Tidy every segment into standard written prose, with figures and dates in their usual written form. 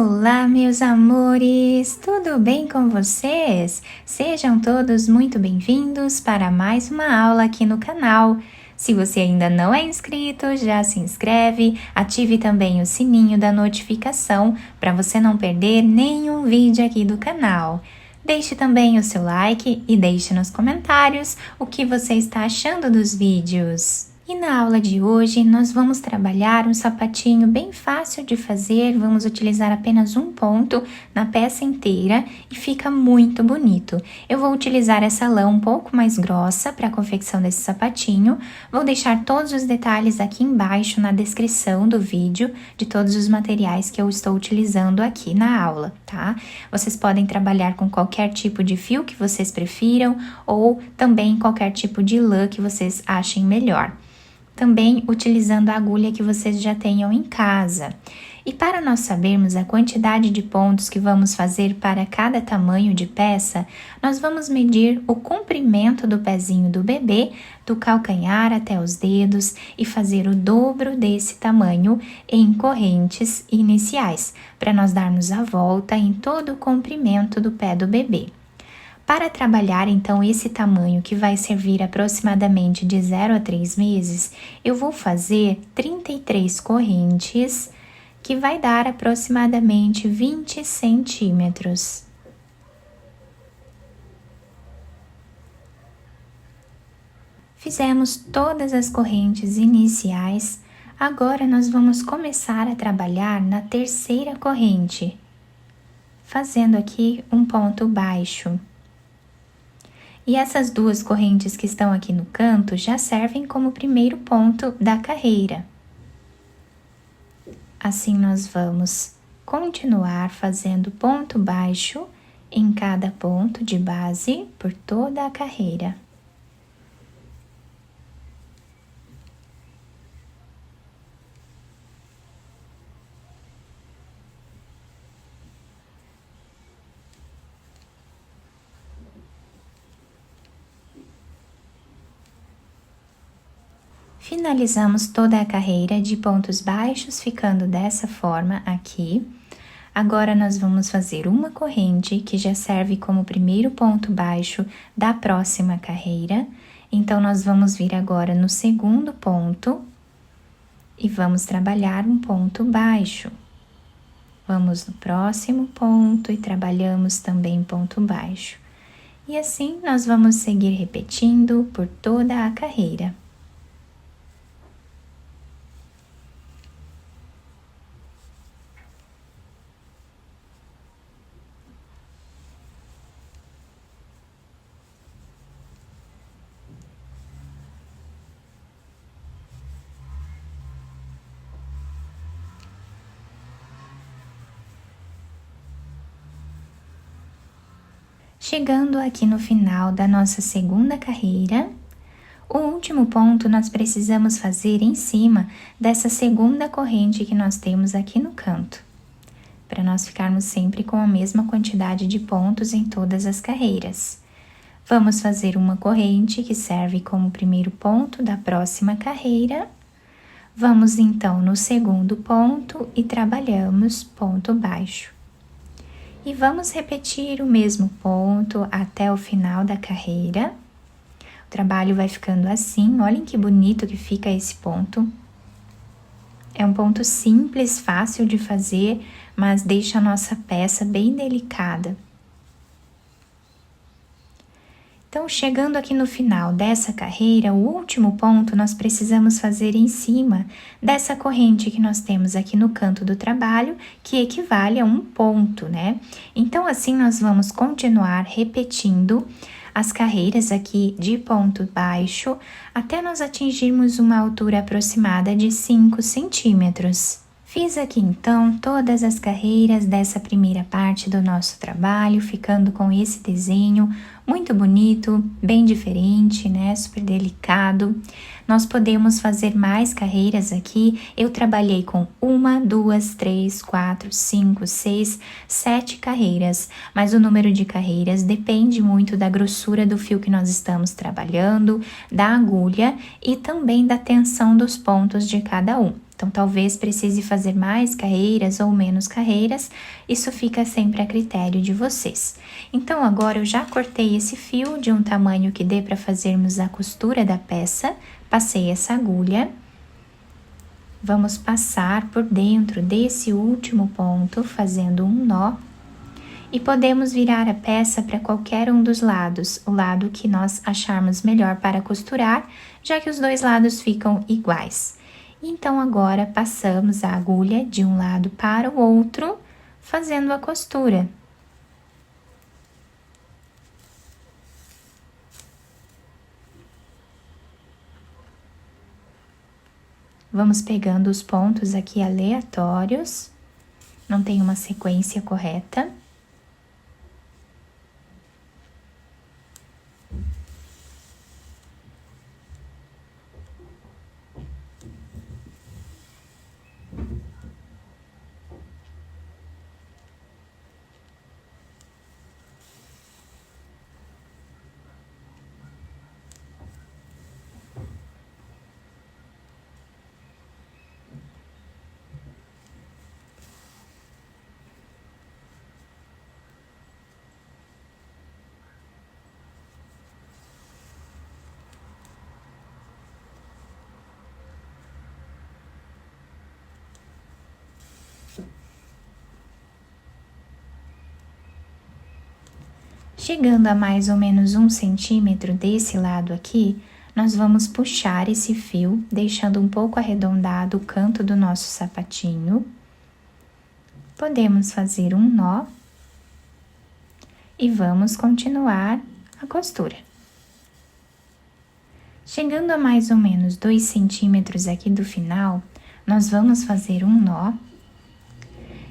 Olá, meus amores! Tudo bem com vocês? Sejam todos muito bem-vindos para mais uma aula aqui no canal. Se você ainda não é inscrito, já se inscreve, ative também o sininho da notificação para você não perder nenhum vídeo aqui do canal. Deixe também o seu like e deixe nos comentários o que você está achando dos vídeos. E na aula de hoje nós vamos trabalhar um sapatinho bem fácil de fazer, vamos utilizar apenas um ponto na peça inteira e fica muito bonito. Eu vou utilizar essa lã um pouco mais grossa para a confecção desse sapatinho, vou deixar todos os detalhes aqui embaixo na descrição do vídeo de todos os materiais que eu estou utilizando aqui na aula, tá? Vocês podem trabalhar com qualquer tipo de fio que vocês prefiram ou também qualquer tipo de lã que vocês achem melhor. Também utilizando a agulha que vocês já tenham em casa. E para nós sabermos a quantidade de pontos que vamos fazer para cada tamanho de peça, nós vamos medir o comprimento do pezinho do bebê, do calcanhar até os dedos e fazer o dobro desse tamanho em correntes iniciais, para nós darmos a volta em todo o comprimento do pé do bebê. Para trabalhar, então, esse tamanho que vai servir aproximadamente de 0 a 3 meses, eu vou fazer 33 correntes, que vai dar aproximadamente 20 centímetros. Fizemos todas as correntes iniciais, agora nós vamos começar a trabalhar na terceira corrente, fazendo aqui um ponto baixo. E essas duas correntes que estão aqui no canto já servem como primeiro ponto da carreira. Assim, nós vamos continuar fazendo ponto baixo em cada ponto de base por toda a carreira. Finalizamos toda a carreira de pontos baixos, ficando dessa forma aqui. Agora, nós vamos fazer uma corrente, que já serve como primeiro ponto baixo da próxima carreira. Então, nós vamos vir agora no segundo ponto e vamos trabalhar um ponto baixo. Vamos no próximo ponto e trabalhamos também ponto baixo. E assim, nós vamos seguir repetindo por toda a carreira. Chegando aqui no final da nossa segunda carreira, o último ponto nós precisamos fazer em cima dessa segunda corrente que nós temos aqui no canto, para nós ficarmos sempre com a mesma quantidade de pontos em todas as carreiras. Vamos fazer uma corrente que serve como primeiro ponto da próxima carreira. Vamos então no segundo ponto e trabalhamos ponto baixo. E vamos repetir o mesmo ponto até o final da carreira. O trabalho vai ficando assim, olhem que bonito que fica esse ponto. É um ponto simples, fácil de fazer, mas deixa a nossa peça bem delicada. Então, chegando aqui no final dessa carreira, o último ponto nós precisamos fazer em cima dessa corrente que nós temos aqui no canto do trabalho, que equivale a um ponto, né? Então, assim, nós vamos continuar repetindo as carreiras aqui de ponto baixo, até nós atingirmos uma altura aproximada de 5 centímetros. Fiz aqui então todas as carreiras dessa primeira parte do nosso trabalho, ficando com esse desenho muito bonito, bem diferente, né? Super delicado. Nós podemos fazer mais carreiras aqui. Eu trabalhei com 1, 2, 3, 4, 5, 6, 7 carreiras, mas o número de carreiras depende muito da grossura do fio que nós estamos trabalhando, da agulha e também da tensão dos pontos de cada um. Então, talvez precise fazer mais carreiras ou menos carreiras, isso fica sempre a critério de vocês. Então, agora eu já cortei esse fio de um tamanho que dê para fazermos a costura da peça, passei essa agulha. Vamos passar por dentro desse último ponto, fazendo um nó. E podemos virar a peça para qualquer um dos lados, o lado que nós acharmos melhor para costurar, já que os dois lados ficam iguais. Então, agora, passamos a agulha de um lado para o outro, fazendo a costura. Vamos pegando os pontos aqui aleatórios, não tem uma sequência correta. Chegando a mais ou menos 1 centímetro desse lado aqui, nós vamos puxar esse fio, deixando um pouco arredondado o canto do nosso sapatinho. Podemos fazer um nó e vamos continuar a costura. Chegando a mais ou menos 2 centímetros aqui do final, nós vamos fazer um nó.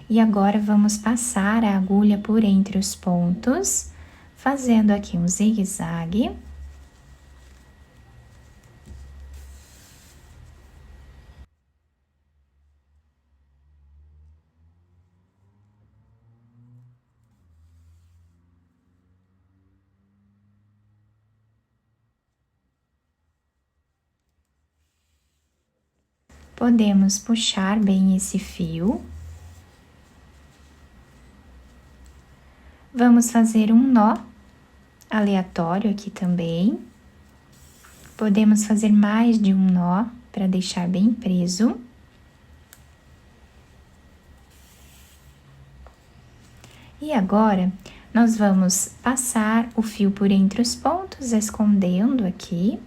E agora vamos passar a agulha por entre os pontos, fazendo aqui um zigue-zague. Podemos puxar bem esse fio. Vamos fazer um nó aleatório aqui também. Podemos fazer mais de um nó para deixar bem preso. E agora, nós vamos passar o fio por entre os pontos, escondendo aqui.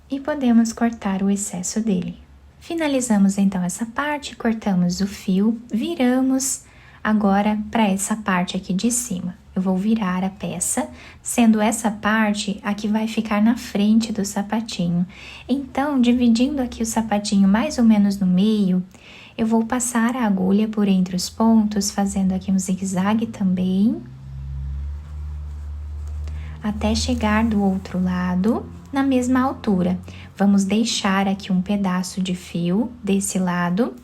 E podemos cortar o excesso dele. Finalizamos então essa parte, cortamos o fio, viramos agora para essa parte aqui de cima. Eu vou virar a peça, sendo essa parte a que vai ficar na frente do sapatinho. Então, dividindo aqui o sapatinho mais ou menos no meio, eu vou passar a agulha por entre os pontos, fazendo aqui um zigue-zague também, até chegar do outro lado, na mesma altura. Vamos deixar aqui um pedaço de fio desse lado,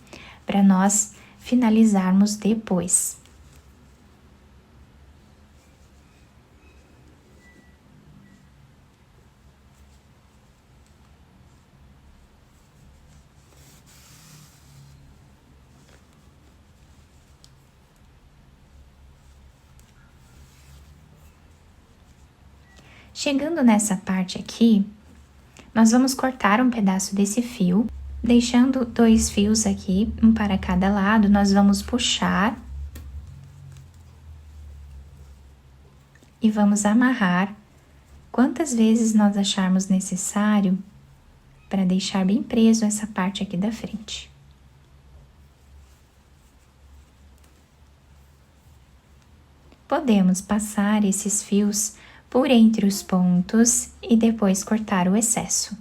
para nós finalizarmos depois. Chegando nessa parte aqui, nós vamos cortar um pedaço desse fio, deixando 2 fios aqui, um para cada lado, nós vamos puxar e vamos amarrar quantas vezes nós acharmos necessário para deixar bem preso essa parte aqui da frente. Podemos passar esses fios por entre os pontos e depois cortar o excesso.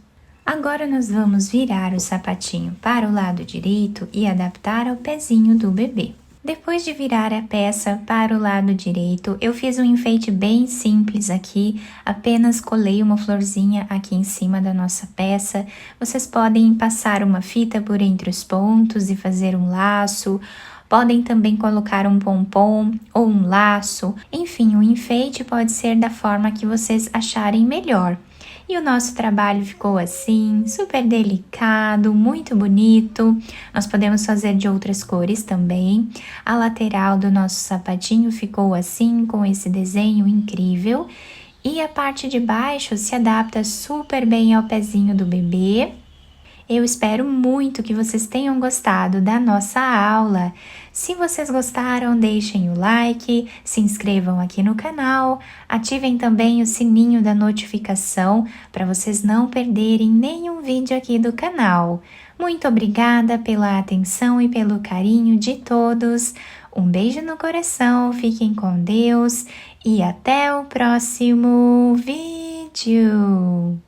Agora, nós vamos virar o sapatinho para o lado direito e adaptar ao pezinho do bebê. Depois de virar a peça para o lado direito, eu fiz um enfeite bem simples aqui, apenas colei uma florzinha aqui em cima da nossa peça. Vocês podem passar uma fita por entre os pontos e fazer um laço. Podem também colocar um pompom ou um laço. Enfim, o enfeite pode ser da forma que vocês acharem melhor. E o nosso trabalho ficou assim, super delicado, muito bonito. Nós podemos fazer de outras cores também. A lateral do nosso sapatinho ficou assim, com esse desenho incrível. E a parte de baixo se adapta super bem ao pezinho do bebê. Eu espero muito que vocês tenham gostado da nossa aula. Se vocês gostaram, deixem o like, se inscrevam aqui no canal, ativem também o sininho da notificação para vocês não perderem nenhum vídeo aqui do canal. Muito obrigada pela atenção e pelo carinho de todos. Um beijo no coração, fiquem com Deus e até o próximo vídeo!